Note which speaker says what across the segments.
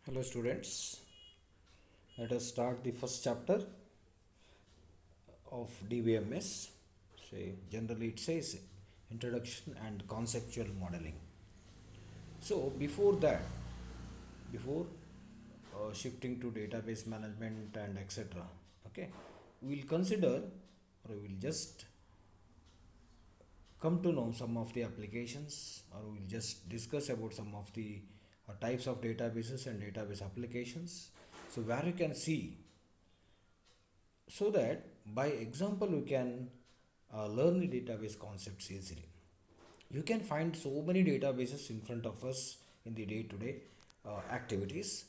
Speaker 1: Hello students, let us start the first chapter of DBMS. Say generally it says introduction and conceptual modeling. So before that, before shifting to database management and etc. Okay, we will consider or we will just come to know some of the applications or we will just discuss about some of the types of databases and database applications. So where you can see so that by example we can learn the database concepts easily. You can find so many databases in front of us in the day to day activities,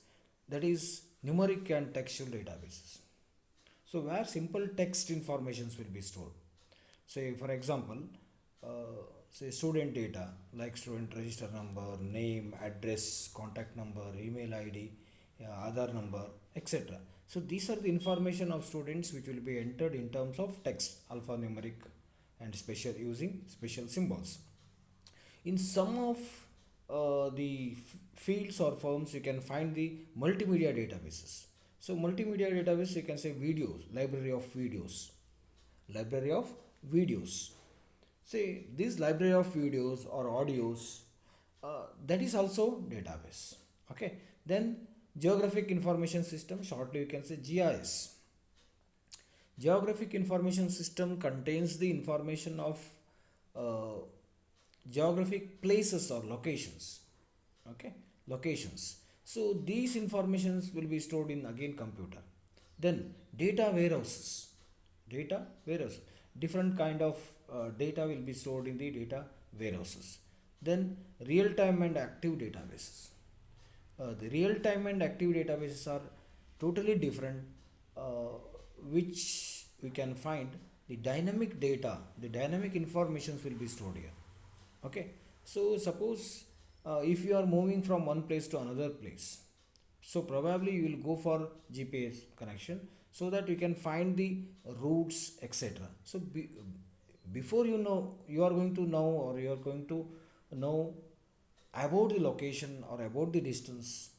Speaker 1: that is numeric and textual databases. So where simple text informations will be stored, say for example say student data like student register number, name, address, contact number, email id, Aadhaar number, etc. So these are the information of students which will be entered in terms of text, alphanumeric and special using special symbols. In some of the fields or firms you can find the multimedia databases. So multimedia database you can say videos, library of videos. Say this library of videos or audios, that is also database. Okay. Then geographic information system, shortly you can say GIS. Geographic information system contains the information of uh, geographic places or locations. Okay, locations. So these informations will be stored in again computer. Then data warehouses, data warehouse, different kind of data will be stored in the data warehouses. Then real time and active databases. The real time and active databases are totally different, which we can find the dynamic data, the dynamic informations will be stored here. Okay, so suppose if you are moving from one place to another place, so probably you will go for GPS connection so that you can find the routes, etc. So before you know, you are going to know or you are going to know about the location or about the distance.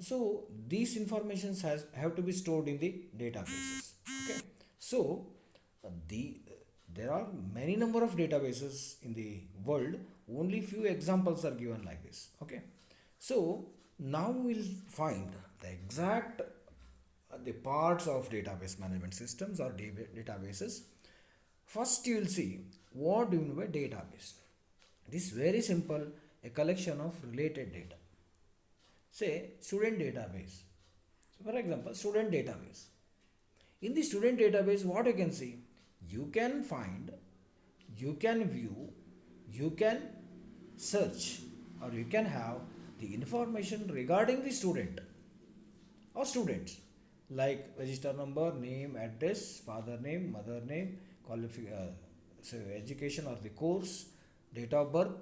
Speaker 1: So these informations has have to be stored in the databases. Okay, so the there are many number of databases in the world. Only few examples are given like this. Okay, so now we'll find the exact the parts of database management systems or databases. First, you will see what do you mean by database. This is very simple, a collection of related data. Say student database. So for example, student database. In the student database, what you can see? You can find, you can view, you can search, or you can have the information regarding the student or students like register number, name, address, father name, mother name, so education or the course, date of birth,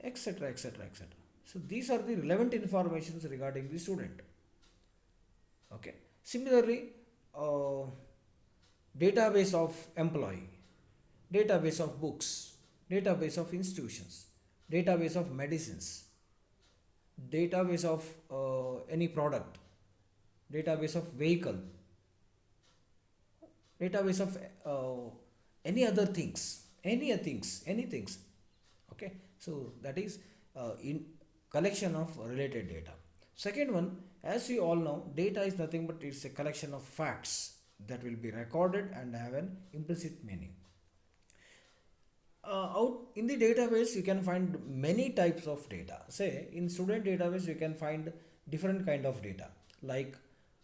Speaker 1: etc. etc. etc. So these are the relevant informations regarding the student. Okay. Similarly, database of employee, database of books, database of institutions, database of medicines, database of any product, database of vehicle, database of any other things, any things. Okay, so that is in collection of related data. Second one, as we all know, data is nothing but it's a collection of facts that will be recorded and have an implicit meaning. Out in the database you can find many types of data. Say in student database you can find different kind of data, like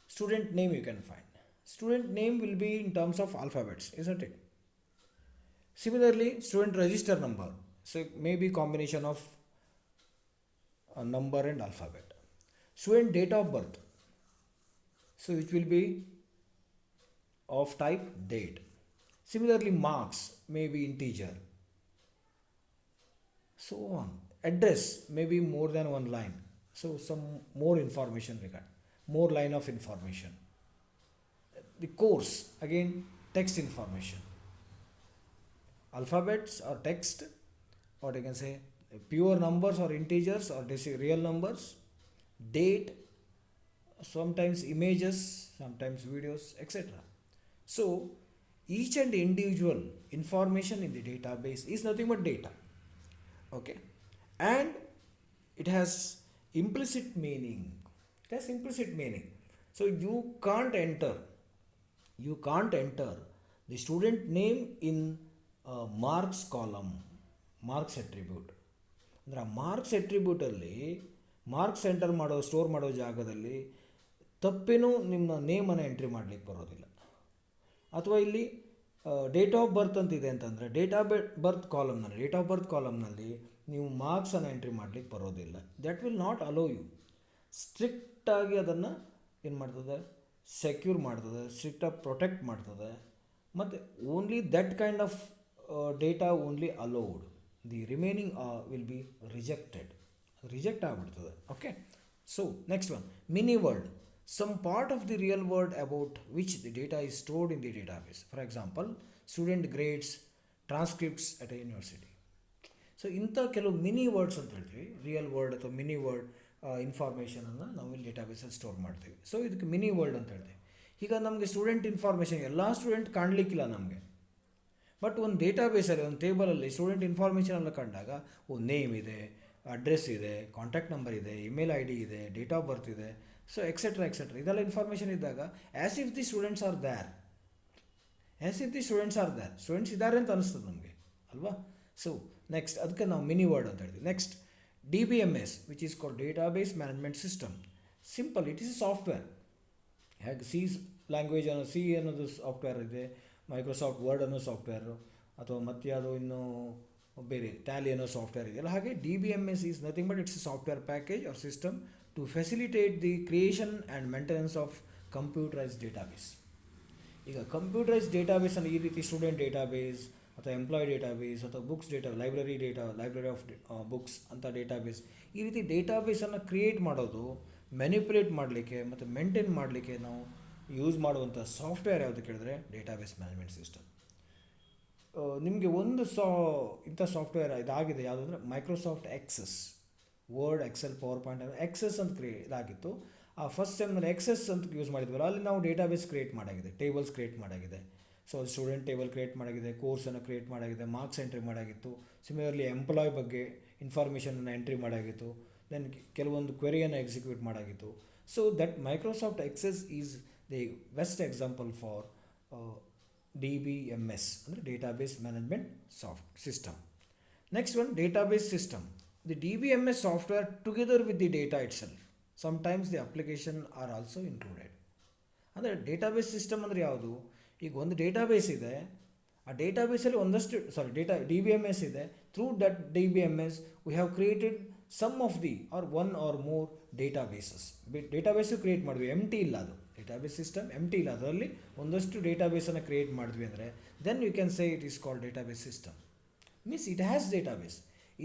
Speaker 1: student name. You can find student name will be in terms of alphabets, isn't it? Similarly, student register number, so maybe combination of a number and alphabet. Student date of birth, so it will be of type date. Similarly, marks may be integer, so on. Address may be more than one line, so some more information regard, more line of information. The course, again text information. Alphabets or text, what you can say, pure numbers or integers or real numbers, date, sometimes images, sometimes videos, etc. So each and individual information in the database is nothing but data. Okay, and it has implicit meaning. It has implicit meaning. So you can't enter the student name in marks column, marks attribute. ಅಂದರೆ ಆ marks ಅಟ್ರಿಬ್ಯೂಟಲ್ಲಿ marks enter ಮಾಡೋ store ಮಾಡೋ ಜಾಗದಲ್ಲಿ ತಪ್ಪೇನೂ ನಿಮ್ಮ ನೇಮನ್ನು entry ಮಾಡಲಿಕ್ಕೆ ಬರೋದಿಲ್ಲ. ಅಥವಾ ಇಲ್ಲಿ ಡೇಟ್ ಆಫ್ ಬರ್ತ್ ಅಂತಿದೆ ಅಂತಂದರೆ ಡೇಟ್ ಆಫ್ ಬರ್ತ್ ಕಾಲಮ್ನಲ್ಲಿ ನೀವು ಮಾರ್ಕ್ಸನ್ನು ಎಂಟ್ರಿ ಮಾಡಲಿಕ್ಕೆ ಬರೋದಿಲ್ಲ. That will not allow you. ಸ್ಟ್ರಿಕ್ಟಾಗಿ ಅದನ್ನು ಏನು ಮಾಡ್ತದೆ, ಸೆಕ್ಯೂರ್ ಮಾಡ್ತದೆ, ಸ್ಟ್ರಿಕ್ಟಾಗಿ ಪ್ರೊಟೆಕ್ಟ್ ಮಾಡ್ತದೆ. ಮತ್ತು only that kind of data only allowed. The remaining will be reject ಆಗಿಬಿಡ್ತದೆ. Okay, so next one, mini world. Some part of the real world about which the data is stored in the database. For example, student grades, transcripts at a university. So ಇಂಥ ಕೆಲವು mini words ಅಂತ ಹೇಳ್ತೀವಿ. Real word ಅಥವಾ mini word ಇನ್ಫಾರ್ಮೇಷನನ್ನು ನಾವು ಇಲ್ಲಿ ಡೇಟಾಬೇಸಲ್ಲಿ store ಮಾಡ್ತೀವಿ. So ಇದಕ್ಕೆ mini world ಅಂತ ಹೇಳ್ತೀವಿ. ಈಗ ನಮಗೆ ಸ್ಟೂಡೆಂಟ್ ಇನ್ಫಾರ್ಮೇಷನ್ ಎಲ್ಲ ಸ್ಟೂಡೆಂಟ್ ಕಾಣಲಿಕ್ಕಿಲ್ಲ ನಮಗೆ. ಬಟ್ ಒಂದು ಡೇಟಾಬೇಸಲ್ಲಿ ಒಂದು ಟೇಬಲಲ್ಲಿ ಸ್ಟೂಡೆಂಟ್ ಇನ್ಫಾರ್ಮೇಷನ್ ಎಲ್ಲ ಕಂಡಾಗ ಒಂದು ನೇಮ್ ಇದೆ, ಅಡ್ರೆಸ್ ಇದೆ, ಕಾಂಟ್ಯಾಕ್ಟ್ ನಂಬರ್ ಇದೆ, ಇಮೇಲ್ ಐ ಡಿ ಇದೆ, ಡೇಟ್ ಆಫ್ ಬರ್ತ್ ಇದೆ, ಸೊ ಎಕ್ಸೆಟ್ರಾ ಇದೆಲ್ಲ ಇನ್ಫಾರ್ಮೇಷನ್ ಇದ್ದಾಗ as if the students R there students ಇದ್ದಾರೆ ಅಂತ ಅನಿಸ್ತದೆ ನಮಗೆ ಅಲ್ವಾ. ಸೊ ನೆಕ್ಸ್ಟ್ ಅದಕ್ಕೆ ನಾವು ಮಿನಿ ವರ್ಡ್ ಅಂತ ಹೇಳ್ತೀವಿ. Next DBMS, which is called database management system. Simple, it is software. ಹೇಗೆ ಲ್ಯಾಂಗ್ವೇಜ್ ಸಿ ಅನ್ನೋದು ಸಾಫ್ಟ್ವೇರ್ ಇದೆ, ಮೈಕ್ರೋಸಾಫ್ಟ್ ವರ್ಡ್ ಅನ್ನೋ ಸಾಫ್ಟ್ವೇರು, ಅಥವಾ ಮತ್ತು ಯಾವುದೋ ಇನ್ನೂ ಬೇರೆ ಟ್ಯಾಲಿ ಅನ್ನೋ ಸಾಫ್ಟ್ವೇರ್ ಇದೆಯಲ್ಲ, ಹಾಗೆ DBMS is nothing but it's a software package or system to facilitate the creation and maintenance of computerized database. ಈಗ ಕಂಪ್ಯೂಟರೈಸ್ಡ್ ಡೇಟಾಬೇಸ್ ಅಂದರೆ ಈ ರೀತಿ ಸ್ಟೂಡೆಂಟ್ ಡೇಟಾಬೇಸ್ ಅಥವಾ ಎಂಪ್ಲಾಯ್ ಡೇಟಾಬೇಸ್ ಅಥವಾ ಬುಕ್ಸ್ ಲೈಬ್ರರಿ ಆಫ್ ಬುಕ್ಸ್ ಅಂತ ಡೇಟಾಬೇಸ್, ಈ ರೀತಿ ಡೇಟಾಬೇಸನ್ನು ಕ್ರಿಯೇಟ್ ಮಾಡೋದು, ಮ್ಯಾನಿಪುಲೇಟ್ ಮಾಡಲಿಕ್ಕೆ ಮತ್ತು ಮೇಂಟೈನ್ ಮಾಡಲಿಕ್ಕೆ ನಾವು ಯೂಸ್ ಮಾಡುವಂಥ ಸಾಫ್ಟ್ವೇರ್ ಯಾವುದು ಕೇಳಿದ್ರೆ ಡೇಟಾಬೇಸ್ ಮ್ಯಾನೇಜ್ಮೆಂಟ್ ಸಿಸ್ಟಮ್. ನಿಮಗೆ ಒಂದು ಇಂಥ ಸಾಫ್ಟ್ವೇರ್ ಇದಾಗಿದೆ ಯಾವುದು ಅಂದರೆ Microsoft Access. Word, Excel, PowerPoint Access ಅಂತ ಇದಾಗಿತ್ತು. ಆ ಫಸ್ಟ್ ಸೆಮ್ನಲ್ಲಿ ಎಕ್ಸೆಸ್ ಅಂತ ಯೂಸ್ ಮಾಡಿದ್ವಲ್ಲ, ಅಲ್ಲಿ ನಾವು ಡೇಟಾಬೇಸ್ ಕ್ರಿಯೇಟ್ ಮಾಡಾಗಿದೆ, ಟೇಬಲ್ಸ್ ಕ್ರಿಯೇಟ್ ಮಾಡಾಗಿದೆ. ಸೊ ಸ್ಟೂಡೆಂಟ್ ಟೇಬಲ್ ಕ್ರಿಯೇಟ್ ಮಾಡಾಗಿದೆ, ಕೋರ್ಸನ್ನು ಕ್ರಿಯೇಟ್ ಮಾಡಾಗಿದೆ, ಮಾರ್ಕ್ಸ್ ಎಂಟ್ರಿ ಮಾಡಾಗಿತ್ತು. ಸಿಮಿಲರ್ಲಿ ಎಂಪ್ಲಾಯ್ ಬಗ್ಗೆ ಇನ್ಫಾರ್ಮೇಷನನ್ನು ಎಂಟ್ರಿ ಮಾಡಾಗಿತ್ತು. ದೆನ್ ಕೆಲವೊಂದು ಕ್ವೆರಿಯನ್ನು ಎಕ್ಸಿಕ್ಯೂಟ್ ಮಾಡಾಗಿತ್ತು. So that Microsoft Access is the best example for DBMS ಅಂದರೆ database management system. Next one, database system. The DBMS software together with the data itself. Sometimes the application are also included. ಅಂದರೆ database system ಅಂದರೆ ಯಾವುದು? ಈಗ ಒಂದು database ಇದೆ, ಆ ಡೇಟಾಬೇಸಲ್ಲಿ DBMS ಇದೆ. Through that DBMS we have created some of the or one or more database create ಮಾಡಿದ್ವಿ. ಇಲ್ಲ ಅದು ಡೇಟಾಬೇಸ್ ಸಿಸ್ಟಮ್ ಇಲ್ಲ, ಅದರಲ್ಲಿ ಒಂದಷ್ಟು ಡೇಟಾಬೇಸನ್ನು ಕ್ರಿಯೇಟ್ ಮಾಡಿದ್ವಿ ಅಂದರೆ then you can say it is called database system. Means it has database.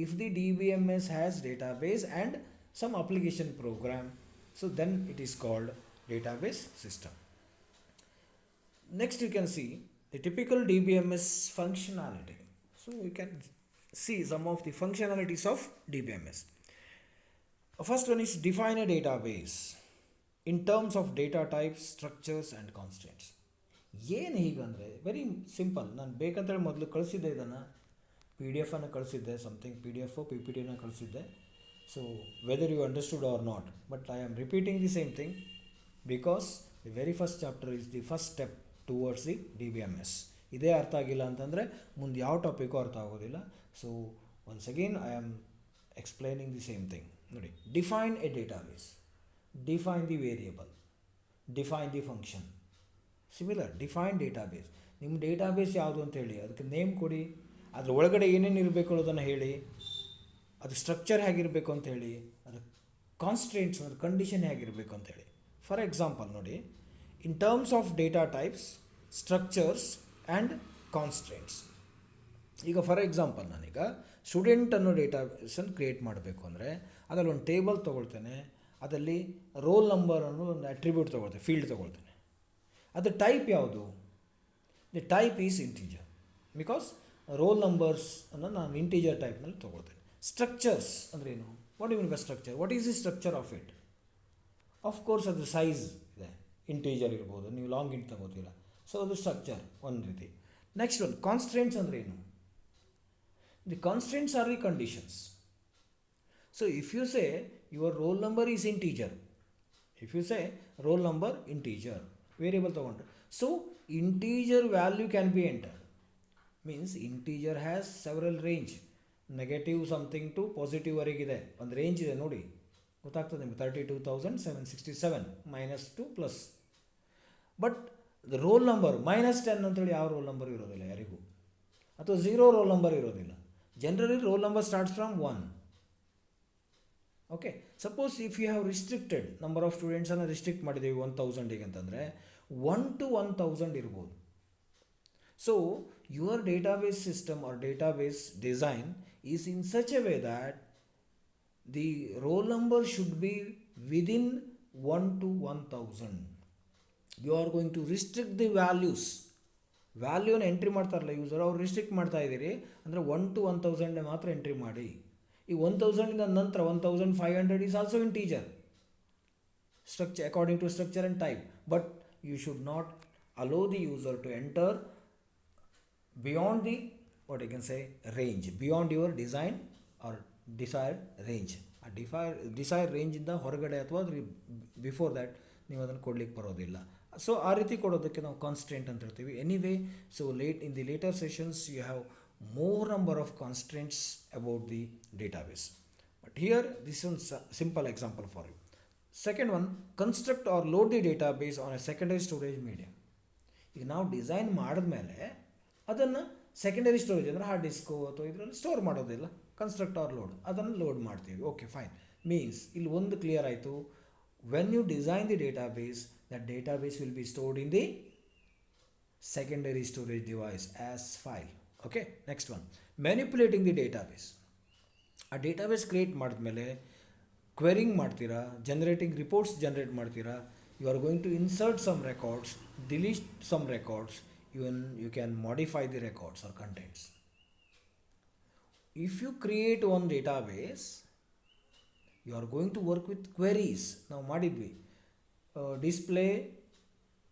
Speaker 1: If the DBMS has database and some application program, so then it is called database system. Next you can see the typical DBMS functionality. So you can see some of the functionalities of DBMS. First one is define a database in terms of data types, structures and constraints. ಏನು ಹೀಗಂದರೆ very simple. ನಾನು ಬೇಕಂತೇಳಿ ಮೊದಲು ಕಳಿಸಿದ್ದೆ, ಇದನ್ನು PDF ಅನ್ನು ಕಳಿಸಿದ್ದೆ, something PDF PPTನ ಕಳಿಸಿದ್ದೆ. So whether you understood or not, but I am repeating the same thing because the very first chapter is the first step towards the DBMS. ಇದೇ ಅರ್ಥ ಆಗಿಲ್ಲ ಅಂತಂದರೆ ಮುಂದೆ ಯಾವ ಟಾಪಿಗೂ ಅರ್ಥ ಆಗೋದಿಲ್ಲ. So once again I am explaining the same thing. ನೋಡಿ, define a database, define the variable, define the function. Similar, define database. ನಿಮ್ಮ ಡೇಟಾಬೇಸ್ ಯಾವುದು ಅಂತ ಹೇಳಿ, ಅದಕ್ಕೆ ನೇಮ್ ಕೊಡಿ, ಅದ್ರ ಒಳಗಡೆ ಏನೇನು ಇರಬೇಕು ಅನ್ನೋದನ್ನು ಹೇಳಿ, ಅದು ಸ್ಟ್ರಕ್ಚರ್ ಹೇಗಿರಬೇಕು ಅಂತ ಹೇಳಿ, ಅದು ಕಾನ್ಸ್ಟ್ರೇಂಟ್ಸ್ ಅದು ಕಂಡೀಷನ್ ಹೇಗಿರಬೇಕು ಅಂತ ಹೇಳಿ. ಫಾರ್ ಎಕ್ಸಾಂಪಲ್ ನೋಡಿ, in terms of data types, structures and constraints. ಈಗ ಫಾರ್ ಎಕ್ಸಾಂಪಲ್ ನಾನೀಗ ಸ್ಟೂಡೆಂಟ್ ಅನ್ನೋ ಡೇಟಾಬೇಸನ್ನು ಕ್ರಿಯೇಟ್ ಮಾಡಬೇಕು ಅಂದರೆ ಅದರಲ್ಲಿ ಒಂದು ಟೇಬಲ್ ತೊಗೊಳ್ತೇನೆ, ಅದರಲ್ಲಿ ರೋಲ್ ನಂಬರ್ ಅನ್ನೋ ಒಂದು ಅಟ್ರಿಬ್ಯೂಟ್ ತೊಗೊಳ್ತೇನೆ, ಫೀಲ್ಡ್ ತೊಗೊಳ್ತೇನೆ. ಅದು ಟೈಪ್ ಯಾವುದು? The type is integer, because roll ನಂಬರ್ಸನ್ನು ನಾನು ಇಂಟೀಜರ್ ಟೈಪ್ನಲ್ಲಿ ತೊಗೊಳ್ತೇನೆ. ಸ್ಟ್ರಕ್ಚರ್ಸ್ ಅಂದರೆ ಏನು? What you mean by structure? What is the structure of it? Of course ಅದು ಸೈಜ್ ಇದೆ, ಇಂಟೀಜರ್ ಇರ್ಬೋದು, ನೀವು ಲಾಂಗ್ ಇಂಟ್ ತಗೋತೀರ. ಸೊ ಅದು ಸ್ಟ್ರಕ್ಚರ್ ಒಂದು ರೀತಿ. ನೆಕ್ಸ್ಟ್ ಒಂದು ಕಾನ್ಸ್ಟ್ರೆಂಟ್ಸ್ ಅಂದರೆ ಏನು? The constraints are the conditions. So if you say your roll number is integer, if you say roll number integer variable ತೊಗೊಂಡ್ರೆ, so integer value can be entered. Means integer has several range, negative something to positive ವರೆಗಿದೆ ಒಂದು range ಇದೆ ನೋಡಿ, ಗೊತ್ತಾಗ್ತದೆ ನಿಮಗೆ. 32,767 -2 plus. But roll number -10 ಅಂತೇಳಿ ಯಾವ roll number ಇರೋದಿಲ್ಲ ಯಾರಿಗೂ, ಅಥವಾ 0 ರೋಲ್ ನಂಬರ್ ಇರೋದಿಲ್ಲ. Generally roll number starts from 1. Okay, suppose if you have restricted number of ಸ್ಟೂಡೆಂಟ್ಸನ್ನು ರಿಸ್ಟ್ರಿಕ್ಟ್ ಮಾಡಿದ್ದೀವಿ 1000ಗೆ ಅಂತಂದರೆ 1 to 1000 ಇರ್ಬೋದು. So your database system or database design is in such a way that the roll number should be within 1 to 1000. You are going to restrict the values. ವ್ಯಾಲ್ಯೂನ entry ಮಾಡ್ತಾರಲ್ಲ user, ಅವ್ರು restrict ಮಾಡ್ತಾ ಇದ್ದೀರಿ ಅಂದರೆ 1 to 1000 ಮಾತ್ರ entry ಮಾಡಿ. ಈ 1000 ನಂತರ 1500 is also integer structure according to structure and type. But you should not allow the user to enter beyond the what you can say range, beyond your design or desired range. ಆ desired ರೇಂಜಿಂದ ಹೊರಗಡೆ ಅಥವಾ before that ನೀವು ಅದನ್ನು ಕೊಡ್ಲಿಕ್ಕೆ ಬರೋದಿಲ್ಲ. So ಆ ರೀತಿ ಕೊಡೋದಕ್ಕೆ ನಾವು ಕಾನ್ಸ್ಟೆಂಟ್ ಅಂತ ಹೇಳ್ತೀವಿ. Anyway, so in the later sessions you have more number of constraints about the database, but here this is a simple example for you. Second one, construct or load the database on a secondary storage medium. ಈಗ ನಾವು design ಮಾಡಿದ್ಮೇಲೆ ಅದನ್ನು secondary storage ಅಂದರೆ hard disk ಅಥವಾ ಇದರಲ್ಲಿ store ಮಾಡೋದಿಲ್ಲ, construct or load, ಅದನ್ನು load ಮಾಡ್ತೀವಿ. Okay fine. ಮೀನ್ಸ್ ಇಲ್ಲಿ ಒಂದು ಕ್ಲಿಯರ್ ಆಯಿತು, when you design the database, that database will be stored in the secondary storage device as file. Okay, next one, manipulating the database. ಆ database create ಮಾಡಿದ್ಮೇಲೆ querying ಮಾಡ್ತೀರಾ, generating reports generate ಮಾಡ್ತೀರಾ. You are going to insert some records, delete some records, even you can modify the records or contents. If you create one database, you are going to work with queries. ನಾವು ಮಾಡಿದ್ವಿ display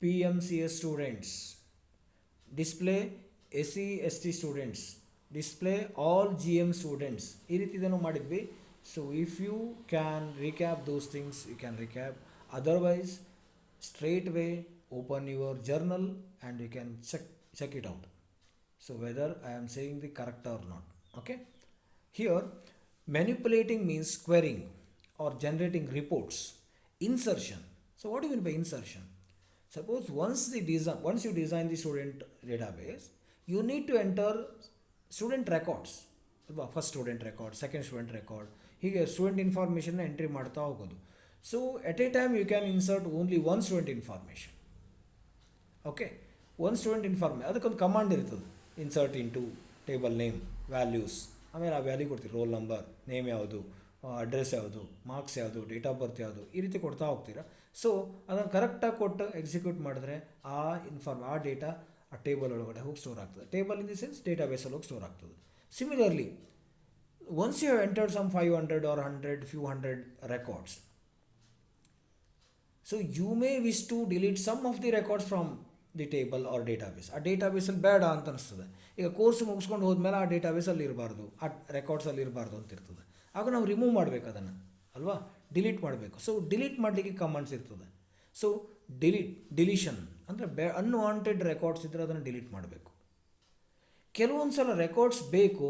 Speaker 1: PMCS students, display SC/ST students, display all GM students, ಈ ರೀತಿ ಇದನ್ನು ಮಾಡಿದ್ವಿ. So if you can recap those things, you can recap. Otherwise straight way open your journal and you can check it out. So whether I am saying the correct or not. Okay, here manipulating means querying or generating reports. Insertion. So what do you mean by insertion? Suppose once you design the student database, you need to enter student records. First student record, second student record, ಹೀಗೆ student ಇನ್ಫಾರ್ಮೇಷನ್ನ entry ಮಾಡ್ತಾ ಹೋಗೋದು. So at a time you can insert only one student information. Okay, one student information, ಅದಕ್ಕೊಂದು command ಇರ್ತದೆ, insert into table name values. ಆಮೇಲೆ ಆ value ಕೊಡ್ತೀವಿ, roll number, name ಯಾವುದು, ಅಡ್ರೆಸ್ ಯಾವುದು, ಮಾರ್ಕ್ಸ್ ಯಾವುದು, ಡೇಟ್ ಆಫ್ ಬರ್ತ್ ಯಾವುದು, ಈ ರೀತಿ ಕೊಡ್ತಾ ಹೋಗ್ತೀರಾ. ಸೊ ಅದನ್ನು ಕರೆಕ್ಟಾಗಿ ಕೊಟ್ಟು ಎಕ್ಸಿಕ್ಯೂಟ್ ಮಾಡಿದ್ರೆ ಆ ಡೇಟಾ ಆ ಟೇಬಲ್ ಒಳಗಡೆ ಹೋಗಿ ಸ್ಟೋರ್ ಆಗ್ತದೆ. ಟೇಬಲ್ ಇನ್ ದಿ ಸೆನ್ಸ್ ಡೇಟಾಬೇಸಲ್ಲಿ ಹೋಗಿ ಸ್ಟೋರ್ ಆಗ್ತದೆ. Similarly, once you have entered some 500 or 100, few hundred records, so you may wish to delete some of the records from the table or database. ಆ ಡೇಟಾಬೇಸಲ್ಲಿ ಬೇಡ ಅಂತ ಅನಿಸ್ತದೆ. ಈಗ course ಮುಗಿಸ್ಕೊಂಡು ಹೋದ್ಮೇಲೆ ಆ ಡೇಟಾಬೇಸಲ್ಲಿ ಇರಬಾರ್ದು, ಆ ರೆಕಾರ್ಡ್ಸಲ್ಲಿ ಇರಬಾರ್ದು ಅಂತ ಇರ್ತದೆ. ಆಗ ನಾವು ರಿಮೂವ್ ಮಾಡಬೇಕು ಅದನ್ನು, ಅಲ್ವಾ, ಡಿಲೀಟ್ ಮಾಡಬೇಕು. ಸೊ ಡಿಲೀಟ್ ಮಾಡಲಿಕ್ಕೆ ಕಮಾಂಡ್ಸ್ ಇರ್ತದೆ. ಸೊ ಡಿಲೀಷನ್ ಅಂದರೆ ಅನ್ವಾಂಟೆಡ್ ರೆಕಾರ್ಡ್ಸ್ ಇದ್ದರೆ ಅದನ್ನು ಡಿಲೀಟ್ ಮಾಡಬೇಕು. ಕೆಲವೊಂದು ಸಲ ರೆಕಾರ್ಡ್ಸ್ ಬೇಕು,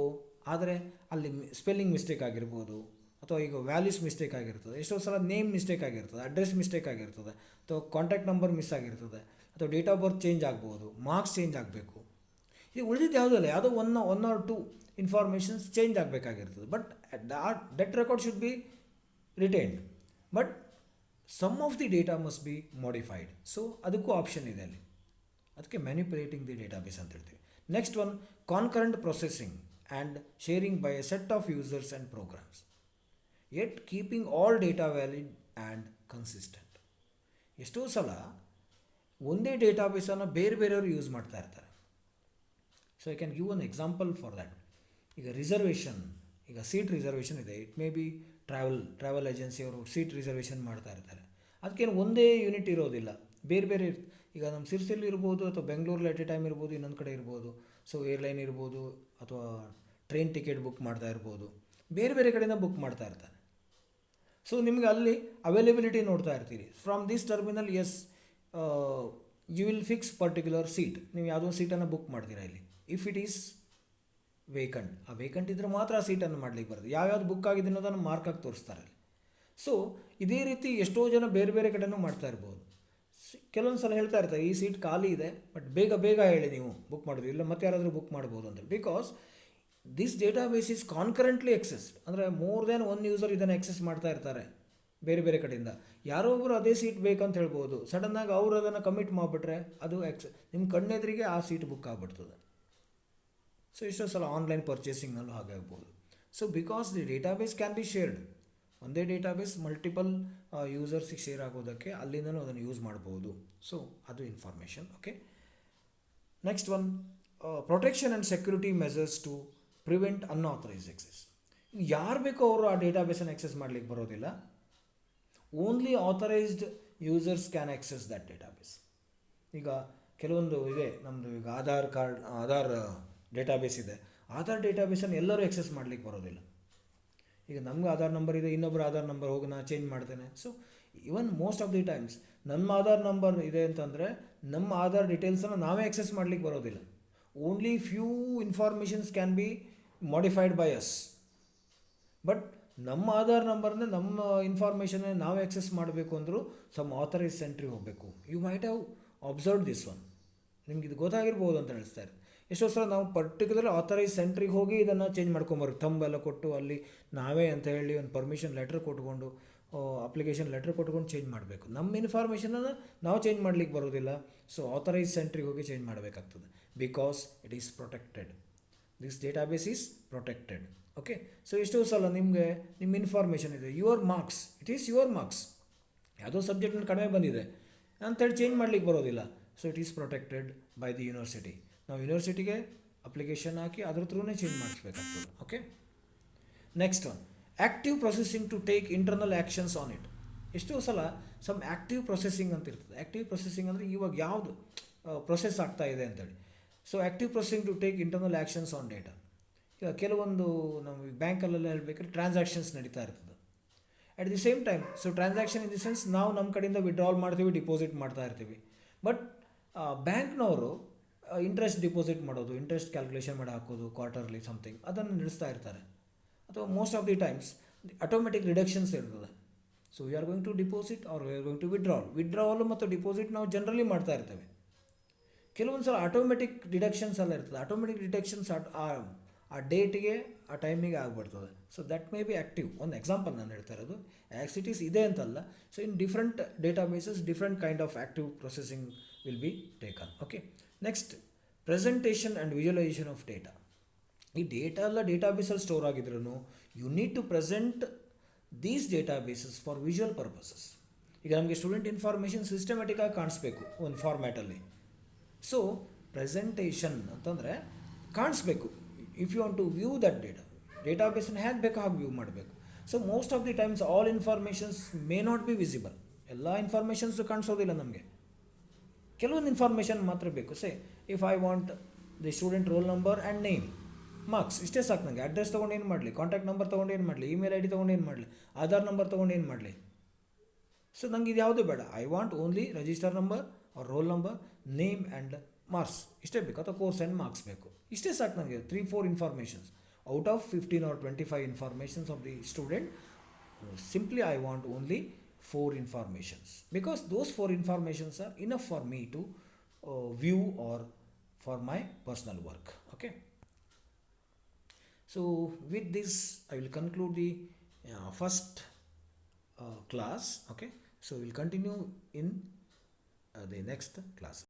Speaker 1: ಆದರೆ ಅಲ್ಲಿ ಸ್ಪೆಲ್ಲಿಂಗ್ ಮಿಸ್ಟೇಕ್ ಆಗಿರ್ಬೋದು, ಅಥವಾ ಈಗ ವ್ಯಾಲ್ಯೂಸ್ ಮಿಸ್ಟೇಕ್ ಆಗಿರ್ತದೆ, ಎಷ್ಟೋ ಸಲ ನೇಮ್ ಮಿಸ್ಟೇಕ್ ಆಗಿರ್ತದೆ, ಅಡ್ರೆಸ್ ಮಿಸ್ಟೇಕ್ ಆಗಿರ್ತದೆ, ಅಥವಾ ಕಾಂಟ್ಯಾಕ್ಟ್ ನಂಬರ್ ಮಿಸ್ ಆಗಿರ್ತದೆ, ಅಥವಾ ಡೇಟ್ ಆಫ್ ಬರ್ತ್ ಚೇಂಜ್ ಆಗ್ಬೋದು, ಮಾರ್ಕ್ಸ್ ಚೇಂಜ್ ಆಗಬೇಕು. ಈಗ ಉಳಿದಿದ್ದು ಯಾವುದಲ್ಲ, ಯಾವುದೋ one or two informations change ಆಗಬೇಕಾಗಿರ್ತದೆ. But that record should be retained, but some of the data must be modified. So ಅದಕ್ಕೂ ಆಪ್ಷನ್ ಇದೆ ಅಲ್ಲಿ, ಅದಕ್ಕೆ ಮ್ಯಾನಿಪುಲೇಟಿಂಗ್ ದಿ ಡೇಟಾಬೇಸ್ ಅಂತ ಹೇಳ್ತೀವಿ. Next one, concurrent processing and sharing by a set of users and programs, yet keeping all data valid and consistent. ಎಷ್ಟೋ ಸಲ ಒಂದೇ ಡೇಟಾಬೇಸನ್ನು ಬೇರೆ ಬೇರೆಯವರು ಯೂಸ್ ಮಾಡ್ತಾ ಇರ್ತಾರೆ. So I can give one example for that. ಈಗ ರಿಸರ್ವೇಷನ್, ಈಗ ಸೀಟ್ ರಿಸರ್ವೇಷನ್ ಇದೆ, ಇಟ್ ಮೇ ಬಿ ಟ್ರಾವೆಲ್ ಏಜೆನ್ಸಿಯವರು ಸೀಟ್ ರಿಸರ್ವೇಷನ್ ಮಾಡ್ತಾ ಇರ್ತಾರೆ. ಅದಕ್ಕೇನು ಒಂದೇ ಯೂನಿಟ್ ಇರೋದಿಲ್ಲ, ಬೇರೆ ಬೇರೆ ಈಗ ನಮ್ಮ ಸಿರ್ಸಿಯಲ್ಲಿ ಇರ್ಬೋದು ಅಥವಾ ಬೆಂಗಳೂರಲ್ಲಿ ಎಟ್ ಎ ಟೈಮ್ ಇರ್ಬೋದು, ಇನ್ನೊಂದು ಕಡೆ ಇರ್ಬೋದು. ಸೊ ಏರ್ಲೈನ್ ಇರ್ಬೋದು ಅಥವಾ ಟ್ರೈನ್ ಟಿಕೆಟ್ ಬುಕ್ ಮಾಡ್ತಾ ಇರ್ಬೋದು, ಬೇರೆ ಬೇರೆ ಕಡೆಯಿಂದ ಬುಕ್ ಮಾಡ್ತಾ ಇರ್ತಾರೆ. ಸೊ ನಿಮಗೆ ಅಲ್ಲಿ ಅವೈಲೇಬಿಲಿಟಿ ನೋಡ್ತಾ ಇರ್ತೀರಿ. From this terminal as you will fix particular seat. ನೀವು ಯಾವುದೋ ಸೀಟನ್ನು ಬುಕ್ ಮಾಡ್ತೀರಾ ಇಲ್ಲಿ. ಇಫ್ ಇಟ್ ಈಸ್ ವೇಕಂಟ್, ಆ ವೇಕಂಟ್ ಇದ್ದರೆ ಮಾತ್ರ ಆ ಸೀಟನ್ನು ಮಾಡ್ಲಿಕ್ಕೆ ಬರೋದು. ಯಾವ್ಯಾವ್ದು ಬುಕ್ ಆಗಿದೆ ಅನ್ನೋದನ್ನು ಮಾರ್ಕಾಗಿ ತೋರಿಸ್ತಾರೆ ಅಲ್ಲಿ. ಸೊ ಇದೇ ರೀತಿ ಎಷ್ಟೋ ಜನ ಬೇರೆ ಬೇರೆ ಕಡೆನೂ ಮಾಡ್ತಾ ಇರ್ಬೋದು. ಕೆಲವೊಂದು ಸಲ ಹೇಳ್ತಾ ಇರ್ತಾರೆ ಈ ಸೀಟ್ ಖಾಲಿ ಇದೆ, ಬಟ್ ಬೇಗ ಬೇಗ ಹೇಳಿ ನೀವು ಬುಕ್ ಮಾಡೋದು, ಇಲ್ಲ ಮತ್ತೆ ಯಾರಾದರೂ ಬುಕ್ ಮಾಡ್ಬೋದು ಅಂತ. Because this database is concurrently access, ಅಂದರೆ ಮೋರ್ ದೆನ್ ಒನ್ ಯೂಸರ್ ಇದನ್ನು ಎಕ್ಸೆಸ್ ಮಾಡ್ತಾ ಇರ್ತಾರೆ ಬೇರೆ ಬೇರೆ ಕಡೆಯಿಂದ. ಯಾರೋ ಒಬ್ಬರು ಅದೇ ಸೀಟ್ ಬೇಕಂತ ಹೇಳ್ಬೋದು, ಸಡನ್ನಾಗಿ ಅವರು ಅದನ್ನು ಕಮಿಟ್ ಮಾಡಿಬಿಟ್ರೆ ಅದು ನಿಮ್ಮ ಕಣ್ಣೆದುರಿಗೆ ಆ ಸೀಟ್ ಬುಕ್ ಆಗಿಬಿಡ್ತದೆ. ಸೊ ಎಷ್ಟೋ ಸಲ ಆನ್ಲೈನ್ ಪರ್ಚೇಸಿಂಗ್ನಲ್ಲೂ ಹಾಗೆ ಆಗ್ಬೋದು. So because the database can be shared, ಒಂದೇ ಡೇಟಾಬೇಸ್ ಮಲ್ಟಿಪಲ್ ಯೂಸರ್ಸಿಗೆ ಶೇರ್ ಆಗೋದಕ್ಕೆ ಅಲ್ಲಿಂದನೂ ಅದನ್ನು ಯೂಸ್ ಮಾಡ್ಬೋದು. ಸೊ ಅದು information. Okay, next one, protection and security measures to prevent unauthorised access. ಯಾರು ಬೇಕೋ ಅವರು ಆ ಡೇಟಾಬೇಸನ್ನು ಎಕ್ಸೆಸ್ ಮಾಡಲಿಕ್ಕೆ ಬರೋದಿಲ್ಲ. Only authorised users can access that database. ಈಗ ಕೆಲವೊಂದು ಇದೆ ನಮ್ಮದು, ಈಗ ಆಧಾರ್ ಡೇಟಾಬೇಸ್ ಇದೆ. ಆಧಾರ್ ಡೇಟಾಬೇಸನ್ನು ಎಲ್ಲರೂ ಎಕ್ಸೆಸ್ ಮಾಡಲಿಕ್ಕೆ ಬರೋದಿಲ್ಲ. ಈಗ ನಮ್ಗೆ ಆಧಾರ್ ನಂಬರ್ ಇದೆ, ಇನ್ನೊಬ್ಬರು ಆಧಾರ್ ನಂಬರ್ ಹೋಗಿ ನಾನು ಚೇಂಜ್ ಮಾಡ್ತೇನೆ. So even most of the times ನಮ್ಮ ಆಧಾರ್ ನಂಬರ್ ಇದೆ ಅಂತಂದರೆ ನಮ್ಮ ಆಧಾರ್ ಡೀಟೇಲ್ಸನ್ನು ನಾವೇ ಎಕ್ಸೆಸ್ ಮಾಡಲಿಕ್ಕೆ ಬರೋದಿಲ್ಲ. Only few informations can be modified by us. But ನಮ್ಮ ಆಧಾರ್ ನಂಬರ್ನ ನಮ್ಮ ಇನ್ಫಾರ್ಮೇಷನ್ನ ನಾವು ಆಕ್ಸೆಸ್ ಮಾಡಬೇಕು ಅಂದರೂ ಸಮ್ ಆಥರೈಸ್ ಸೆಂಟ್ರಿಗೆ ಹೋಗಬೇಕು. You might have observe this one. ನಿಮ್ಗೆ ಇದು ಗೊತ್ತಾಗಿರ್ಬೋದು ಅಂತ ಹೇಳ್ತಾರೆ. ಎಷ್ಟೋ ಸಲ ನಾವು ಪರ್ಟಿಕ್ಯುಲರ್ ಆಥರೈಸ್ ಸೆಂಟ್ರಿಗೆ ಹೋಗಿ ಇದನ್ನು ಚೇಂಜ್ ಮಾಡ್ಕೊಂಬರ್ಬೇಕು, ಥಂಬೆಲ್ಲ ಕೊಟ್ಟು ಅಲ್ಲಿ ನಾವೇ ಅಂತ ಹೇಳಿ ಒಂದು ಪರ್ಮಿಷನ್ ಲೆಟ್ರ್ ಕೊಟ್ಕೊಂಡು, ಅಪ್ಲಿಕೇಶನ್ ಲೆಟ್ರ್ ಕೊಟ್ಕೊಂಡು ಚೇಂಜ್ ಮಾಡಬೇಕು. ನಮ್ಮ ಇನ್ಫಾರ್ಮೇಷನನ್ನು ನಾವು ಚೇಂಜ್ ಮಾಡಲಿಕ್ಕೆ ಬರೋದಿಲ್ಲ. ಸೊ ಆಥರೈಸ್ ಸೆಂಟ್ರಿಗೆ ಹೋಗಿ ಚೇಂಜ್ ಮಾಡಬೇಕಾಗ್ತದೆ. Because it is protected, this database is protected. Okay, so ಎಷ್ಟೋ ಸಲ ನಿಮಗೆ ನಿಮ್ಮ ಇನ್ಫಾರ್ಮೇಷನ್ ಇದೆ, your marks, it is your marks, ಯಾವುದೋ ಸಬ್ಜೆಕ್ಟ್ನಲ್ಲಿ ಕಡಿಮೆ ಬಂದಿದೆ ಅಂತೇಳಿ ಚೇಂಜ್ ಮಾಡಲಿಕ್ಕೆ ಬರೋದಿಲ್ಲ. So it is protected by the university. ನಾವು ಯೂನಿವರ್ಸಿಟಿಗೆ ಅಪ್ಲಿಕೇಶನ್ ಹಾಕಿ ಅದ್ರ ಥ್ರೂನೇ ಚೇಂಜ್ ಮಾಡಿಸ್ಬೇಕಾಗ್ತದೆ. Okay, next one, active processing to take internal actions on it. ಎಷ್ಟೋ ಸಲ ಸಮ್ ಆ್ಯಕ್ಟಿವ್ ಪ್ರೊಸೆಸಿಂಗ್ ಅಂತ ಇರ್ತದೆ. ಆ್ಯಕ್ಟಿವ್ ಪ್ರೊಸೆಸಿಂಗ್ ಅಂದರೆ ಇವಾಗ ಯಾವುದು ಪ್ರೊಸೆಸ್ ಆಗ್ತಾ ಇದೆ ಅಂತೇಳಿ. So active processing to take internal actions on data. ಈಗ ಕೆಲವೊಂದು ನಾವು ಬ್ಯಾಂಕಲ್ಲೆಲ್ಲ ಹೇಳಬೇಕಾದ್ರೆ ಟ್ರಾನ್ಸಾಕ್ಷನ್ಸ್ ನಡೀತಾ ಇರ್ತದೆ at the same time. So transaction in the sense ನಾವು ನಮ್ಮ ಕಡೆಯಿಂದ ವಿಡ್ರಾಲ್ ಮಾಡ್ತೀವಿ, ಡಿಪಾಸಿಟ್ ಮಾಡ್ತಾ ಇರ್ತೀವಿ. ಬಟ್ ಬ್ಯಾಂಕ್ನವರು ಇಂಟ್ರೆಸ್ಟ್ ಡಿಪಾಸಿಟ್ ಮಾಡೋದು, ಇಂಟ್ರೆಸ್ಟ್ ಕ್ಯಾಲ್ಕುಲೇಷನ್ ಮಾಡಿ ಹಾಕೋದು, ಕ್ವಾರ್ಟರ್ಲಿ ಸಮಥಿಂಗ್ ಅದನ್ನು ನಡೆಸ್ತಾ ಇರ್ತಾರೆ. ಅಥವಾ most of the times automatic reductions ಇರ್ತದೆ. So you are going to deposit or you are going to withdrawal ಮತ್ತು ಡಿಪಾಸಿಟ್ ನಾವು ಜನರಲಿ ಮಾಡ್ತಾ ಇರ್ತೇವೆ. ಕೆಲವೊಂದು ಸಲ ಆಟೋಮೆಟಿಕ್ ಡಿಡಕ್ಷನ್ಸ್ ಎಲ್ಲ ಇರ್ತದೆ. ಆಟೋಮೆಟಿಕ್ ಡಿಡಕ್ಷನ್ಸ್ ಆ ಡೇಟಿಗೆ ಆ ಟೈಮಿಗೆ ಆಗಿಬಿಡ್ತದೆ. So that may be active. ಒಂದು ಎಕ್ಸಾಂಪಲ್ ನಾನು ಹೇಳ್ತಾ ಇರೋದು, ಆ್ಯಕ್ಸಿಟೀಸ್ ಇದೆ ಅಂತಲ್ಲ. So in different databases different kind of active processing will be taken. Okay, next, presentation and visualisation of data. ಈ ಡೇಟಾ ಎಲ್ಲ ಡೇಟಾಬೇಸಲ್ಲಿ ಸ್ಟೋರ್ ಆಗಿದ್ರೂ you need to present these databases for visual purposes. ಈಗ ನಮಗೆ ಸ್ಟೂಡೆಂಟ್ ಇನ್ಫಾರ್ಮೇಷನ್ ಸಿಸ್ಟಮ್ಯಾಟಿಕ್ಕಾಗಿ ಕಾಣಿಸ್ಬೇಕು ಒಂದು ಫಾರ್ಮ್ಯಾಟಲ್ಲಿ. So presentation ಅಂತಂದರೆ ಕಾಣಿಸ್ಬೇಕು. If you want to view that ಡೇಟಾಬೇಸನ್ನು ಹೇಗೆ ಬೇಕೋ ಹಾಗೆ ವ್ಯೂ ಮಾಡಬೇಕು. So most of the times all informations may not be visible. ಎಲ್ಲ ಇನ್ಫಾರ್ಮೇಷನ್ಸು ಕಾಣಿಸೋದಿಲ್ಲ ನಮಗೆ, ಕೆಲವೊಂದು ಇನ್ಫಾರ್ಮೇಷನ್ ಮಾತ್ರ ಬೇಕು. Say if I want the student roll number and name, marks, ಇಷ್ಟೇ ಸಾಕು ನನಗೆ. ಅಡ್ರೆಸ್ ತೊಗೊಂಡು ಏನು ಮಾಡಲಿ, ಕಾಂಟ್ಯಾಕ್ಟ್ ನಂಬರ್ ತೊಗೊಂಡು ಏನು ಮಾಡಲಿ, ಇಮೇಲ್ ಐ ಡಿ ತೊಗೊಂಡು ಏನು ಮಾಡಲಿ, ಆಧಾರ್ ನಂಬರ್ ತೊಗೊಂಡು ಏನು ಮಾಡಲಿ. ಸೊ ನನಗೆ ಇದು ಯಾವುದೂ ಬೇಡ. I want only register number or roll number, name and marks, ಇಷ್ಟೇ ಬೇಕು. ಅಥವಾ ಕೋರ್ಸ್ ಆ್ಯಂಡ್ ಮಾರ್ಕ್ಸ್ ಬೇಕು, ಇಷ್ಟೇ ಸಾಕು ನನಗೆ. 3-4 informations out of 15 or 25 informations of the student. Simply I want only 4 informations, because those 4 informations are enough for me to view or for my personal work. Okay, so with this I will conclude the first class. Okay, so we'll continue in the next classes.